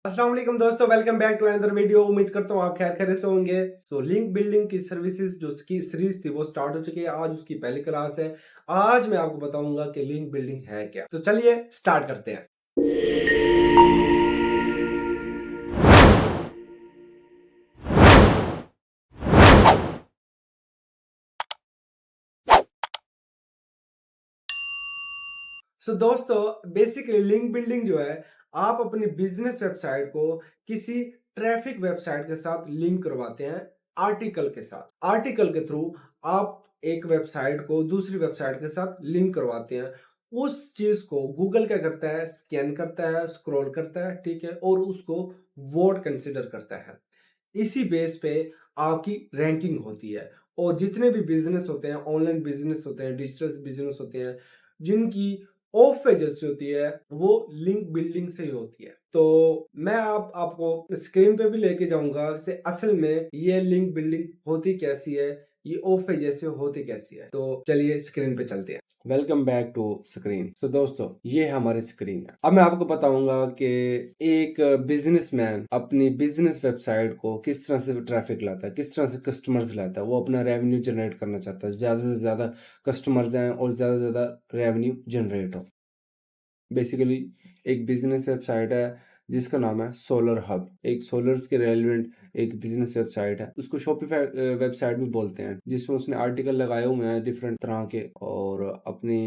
अस्सलाम वालेकुम दोस्तों, welcome back to another video. उम्मीद करता हूँ आप खैर खैरियत से होंगे। लिंक बिल्डिंग की सर्विसेज जो की सीरीज थी वो स्टार्ट हो चुकी है। आज उसकी पहली क्लास है। आज मैं आपको बताऊंगा कि लिंक बिल्डिंग है क्या। तो चलिए स्टार्ट करते हैं। दोस्तों बेसिकली लिंक बिल्डिंग जो है, आप अपनी बिजनेस वेबसाइट को किसी ट्रैफिक वेबसाइट के साथ लिंक करवाते हैं। आर्टिकल के साथ, आर्टिकल के थ्रू आप एक वेबसाइट को दूसरी वेबसाइट के साथ लिंक करवाते हैं। उस चीज को गूगल क्या करता है, स्कैन करता है, स्क्रॉल करता है, ठीक है, और उसको वोट कंसिडर करता है। इसी बेस पे आपकी रैंकिंग होती है। और जितने भी बिजनेस होते हैं, ऑनलाइन बिजनेस होते हैं, डिजिटल बिजनेस होते हैं, जिनकी ऑफ पेजेस होती है वो लिंक बिल्डिंग से ही होती है। तो मैं आपको स्क्रीन पे भी लेके जाऊंगा से असल में ये लिंक बिल्डिंग होती कैसी है, ये ऑफ पेजेस से होती कैसी है। तो चलिए स्क्रीन पे चलते हैं। Welcome back to screen. दोस्तों ये हमारी स्क्रीन है। अब मैं आपको बताऊंगा कि एक बिजनेसमैन अपनी बिजनेस वेबसाइट को किस तरह से ट्रैफिक लाता है, किस तरह से कस्टमर्स लाता है। वो अपना रेवेन्यू जनरेट करना चाहता है, ज्यादा से ज्यादा कस्टमर्स आए और ज्यादा से ज्यादा रेवेन्यू जनरेट हो। बेसिकली एक बिजनेस वेबसाइट है जिसका नाम है सोलर हब। एक सोलर्स के रेलिवेंट एक बिजनेस वेबसाइट है, उसको शॉपिफाई वेबसाइट भी बोलते हैं, जिसमें उसने आर्टिकल लगाए हुए हैं डिफरेंट तरह के और अपनी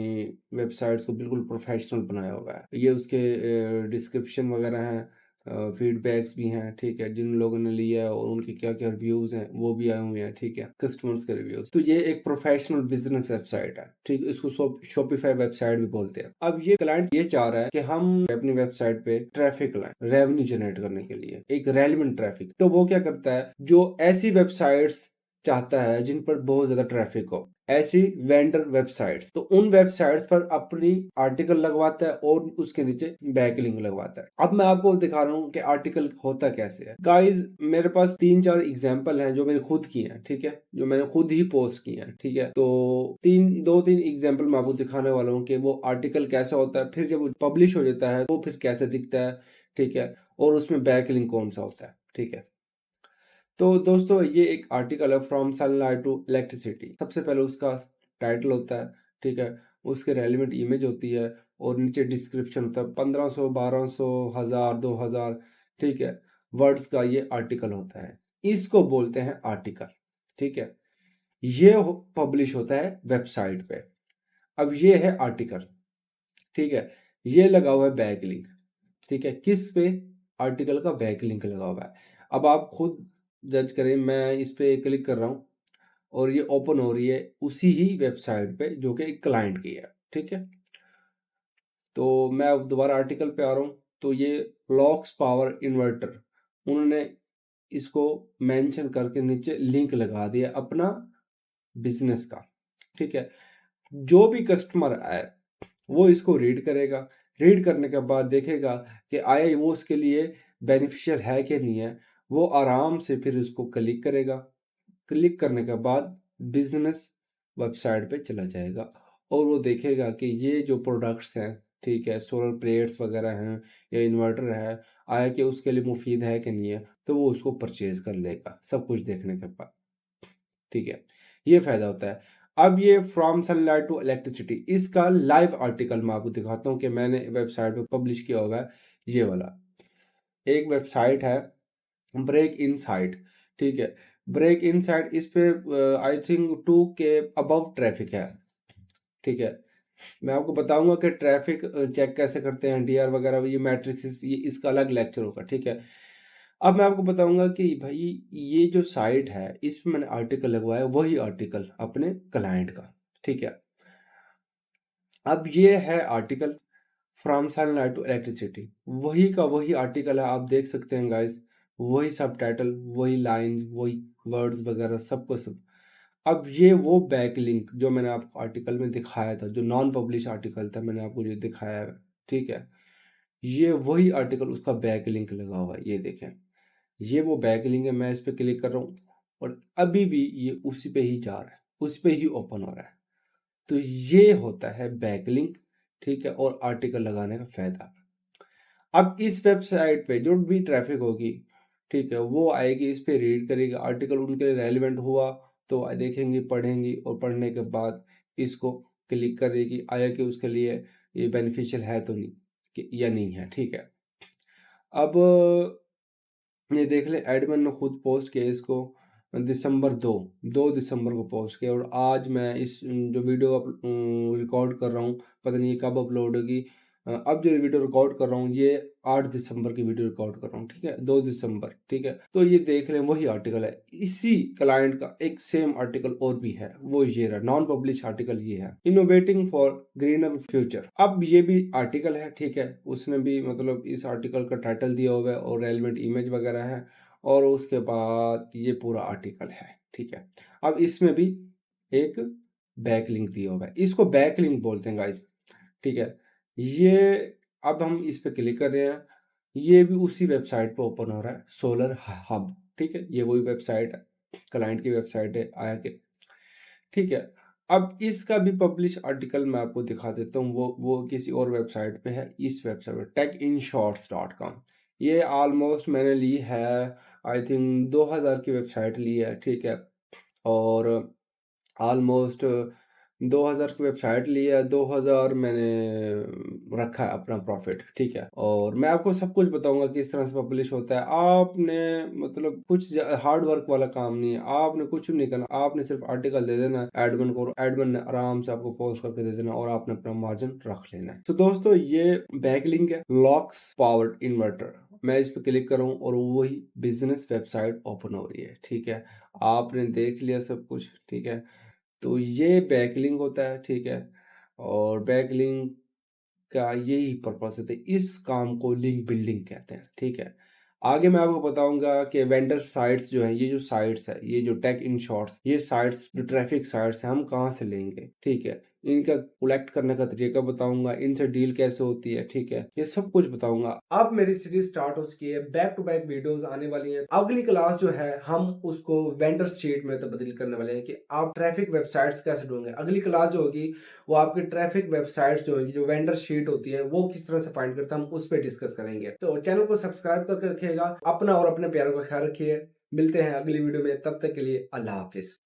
वेबसाइट्स को बिल्कुल प्रोफेशनल बनाया हुआ है। ये उसके डिस्क्रिप्शन वगैरह हैं, फीडबैक्स भी हैं, ठीक है, जिन लोगों ने लिया है और उनके क्या क्या रिव्यूज हैं वो भी आए हुए हैं, ठीक है, कस्टमर्स के रिव्यूज। तो ये एक प्रोफेशनल बिजनेस वेबसाइट है, ठीक, इसको शॉपिफाई वेबसाइट भी बोलते हैं। अब ये क्लाइंट ये चाह रहा है कि हम अपनी वेबसाइट पे ट्रैफिक लाएं रेवेन्यू जनरेट करने के लिए, एक रेलिवेंट ट्रैफिक। तो वो क्या करता है, जो ऐसी वेबसाइट्स चाहता है जिन पर बहुत ज्यादा ट्रैफिक हो, ऐसी वेंडर वेबसाइट्स, तो उन वेबसाइट्स पर अपनी आर्टिकल लगवाता है और उसके नीचे बैकलिंक लगवाता है। अब मैं आपको दिखा रहा हूँ कि आर्टिकल होता कैसे है। गाइस मेरे पास 3-4 एग्जांपल हैं जो मैंने खुद किए हैं, ठीक है, जो मैंने खुद ही पोस्ट किए हैं, ठीक है। तो 2-3 एग्जांपल मैं आपको दिखाने वाला हूँ कि वो आर्टिकल कैसा होता है, फिर जब वो पब्लिश हो जाता है वो फिर कैसे दिखता है, ठीक है, और उसमें बैकलिंक कौन सा होता है, ठीक है। तो दोस्तों ये एक आर्टिकल है, फ्रॉम सनलाइट टू इलेक्ट्रिसिटी। सबसे पहले उसका टाइटल होता है, ठीक है, उसके रेलिवेंट इमेज होती है और नीचे डिस्क्रिप्शन होता है। 1500, 1200, 1000, 2000, ठीक है, वर्ड्स का ये आर्टिकल होता है। इसको बोलते हैं आर्टिकल, ठीक है। ये पब्लिश होता है वेबसाइट पे। अब ये है आर्टिकल, ठीक है, ये लगा हुआ है बैक लिंक, ठीक है, किस पे, आर्टिकल का बैक लिंक लगा हुआ है। अब आप खुद जज करें, मैं इस पे क्लिक कर रहा हूं और ये ओपन हो रही है उसी ही वेबसाइट पे जो कि एक क्लाइंट की है, ठीक है। तो मैं अब दोबारा आर्टिकल पे आ रहा हूं, तो ये लॉक्स पावर इन्वर्टर, उन्होंने इसको मेंशन करके नीचे लिंक लगा दिया अपना बिजनेस का, ठीक है। जो भी कस्टमर आए वो इसको रीड करेगा, रीड करने के बाद देखेगा कि आया वो उसके लिए बेनिफिशियल है कि नहीं है। वो आराम से फिर उसको क्लिक करेगा, क्लिक करने के बाद बिजनेस वेबसाइट पे चला जाएगा और वो देखेगा कि ये जो प्रोडक्ट्स हैं, ठीक है, सोलर प्लेट्स वगैरह हैं या इन्वर्टर है, आया कि उसके लिए मुफीद है कि नहीं है, तो वो उसको परचेज कर लेगा सब कुछ देखने के बाद, ठीक है। ये फायदा होता है। अब ये फ्रॉम सनलाइट टू इलेक्ट्रिसिटी, इसका लाइव आर्टिकल मैं आपको दिखाता हूँ कि मैंने वेबसाइट पे पब्लिश किया हुआ है। ये वाला एक वेबसाइट है, ब्रेक इनसाइट, ठीक है। ब्रेक इनसाइट, इस पे आई थिंक 2 के अबव ट्रैफिक है, ठीक है। मैं आपको बताऊंगा कि ट्रैफिक चेक कैसे करते हैं, डीआर वगैरह, ये मैट्रिक्स, ये इसका अलग लेक्चर होगा, ठीक है। अब मैं आपको बताऊंगा कि भाई ये जो साइट है इसमें मैंने आर्टिकल लगवाया, वही आर्टिकल अपने क्लाइंट का, ठीक है। अब ये है article from sunlight to electricity, वही का वही आर्टिकल है, आप देख सकते हैं गाइस, वही सब टाइटल, वही लाइंस, वही वर्ड्स वगैरह सबको सब। अब ये वो बैक लिंक जो मैंने आपको आर्टिकल में दिखाया था, जो नॉन पब्लिश आर्टिकल था, मैंने आपको जो दिखाया है, ठीक है, ये वही आर्टिकल, उसका बैक लिंक लगा हुआ है, ये देखें, ये वो बैक लिंक है। मैं इस पे क्लिक कर रहा हूँ और अभी भी ये उसी पे ही जा रहा है, उस पे ही ओपन हो रहा है। तो ये होता है बैक लिंक, ठीक है, और आर्टिकल लगाने का फायदा। अब इस वेबसाइट पे जो भी ट्रैफिक होगी, ठीक है, वो आएगी, इस पे रीड करेगी, आर्टिकल उनके लिए रेलिवेंट हुआ तो देखेंगी, पढ़ेंगी और पढ़ने के बाद इसको क्लिक करेगी, आया कि उसके लिए ये बेनिफिशियल है तो नहीं या नहीं है, ठीक है। अब ये देख ले, एडमिन ने खुद पोस्ट किया इसको दिसंबर 2 दिसंबर को पोस्ट किया, और आज मैं इस जो वीडियो रिकॉर्ड कर रहा हूँ, पता नहीं ये कब अपलोड होगी। अब जो वीडियो रिकॉर्ड कर रहा हूँ ये 8 दिसंबर की वीडियो रिकॉर्ड कर रहा हूँ, ठीक है, 2 दिसंबर, ठीक है। तो ये देख लें, वही आर्टिकल है, इसी क्लाइंट का एक सेम आर्टिकल और भी है, वो ये रहा, नॉन पब्लिश आर्टिकल ये है, इनोवेटिंग फॉर ग्रीनर फ्यूचर। अब ये भी आर्टिकल है, ठीक है, उसने भी मतलब इस आर्टिकल का टाइटल दिया हुआ है और रेलेवेंट इमेज वगैरह है, और उसके बाद ये पूरा आर्टिकल है, ठीक है। अब इसमें भी एक बैकलिंक दिया हुआ है, इसको बैकलिंक बोलते हैं गाइस, ठीक है। ये अब हम इस पे क्लिक कर रहे हैं, ये भी उसी वेबसाइट पे ओपन हो रहा है, सोलर हब, ठीक है, ये वही वेबसाइट है, क्लाइंट की वेबसाइट है, आया के, ठीक है। अब इसका भी पब्लिश आर्टिकल मैं आपको दिखा देता हूँ, वो किसी और वेबसाइट पे है, इस वेबसाइट पे techinshots.com, ये ऑलमोस्ट मैंने ली है, आई थिंक 2000 की वेबसाइट ली है, ठीक है, और ऑलमोस्ट 2000 की वेबसाइट ली है, 2000 मैंने रखा है अपना प्रॉफिट, ठीक है। और मैं आपको सब कुछ बताऊंगा किस तरह से पब्लिश होता है, आपने मतलब कुछ हार्ड वर्क वाला काम नहीं है, आपने कुछ भी नहीं करना, आपने सिर्फ आर्टिकल दे देना एडमिन को, एडमिन ने आराम से आपको पोस्ट करके दे देना और आपने अपना मार्जिन रख लेना है। तो दोस्तों ये बैकलिंक है, लॉक्स पावर्ड इन्वर्टर, मैं इस पर क्लिक करूं और वही बिजनेस वेबसाइट ओपन हो रही है, ठीक है। आपने देख लिया सब कुछ, ठीक है। तो ये बैकलिंक होता है, ठीक है, और बैकलिंक का यही पर्पस होता है, इस काम को लिंक बिल्डिंग कहते हैं, ठीक है। आगे मैं आपको बताऊंगा कि वेंडर साइट्स जो है, ये जो साइट्स है, ये जो टेक इन शॉर्ट्स, ये साइट्स जो ट्रैफिक साइट्स है, हम कहाँ से लेंगे, ठीक है, इनका कलेक्ट करने का तरीका बताऊंगा, इनसे डील कैसे होती है, ठीक है, ये सब कुछ बताऊंगा। अब मेरी सीरीज स्टार्ट हो चुकी है, बैक टू बैक वीडियोस आने वाली हैं। अगली क्लास जो है हम उसको वेंडर शीट में तब्दील करने वाले हैं कि आप ट्रैफिक वेबसाइट्स कैसे ढूंढेंगे। अगली क्लास जो होगी वो आपकी ट्रैफिक वेबसाइट्स जो होगी, जो वेंडर शीट होती है, वो किस तरह से फाइंड करते हैं, हम उस पर डिस्कस करेंगे। तो चैनल को सब्सक्राइब करके रखिएगा, अपना और अपने प्यारों का ख्याल रखिए। मिलते हैं अगली वीडियो में, तब तक के लिए अल्लाह हाफिज।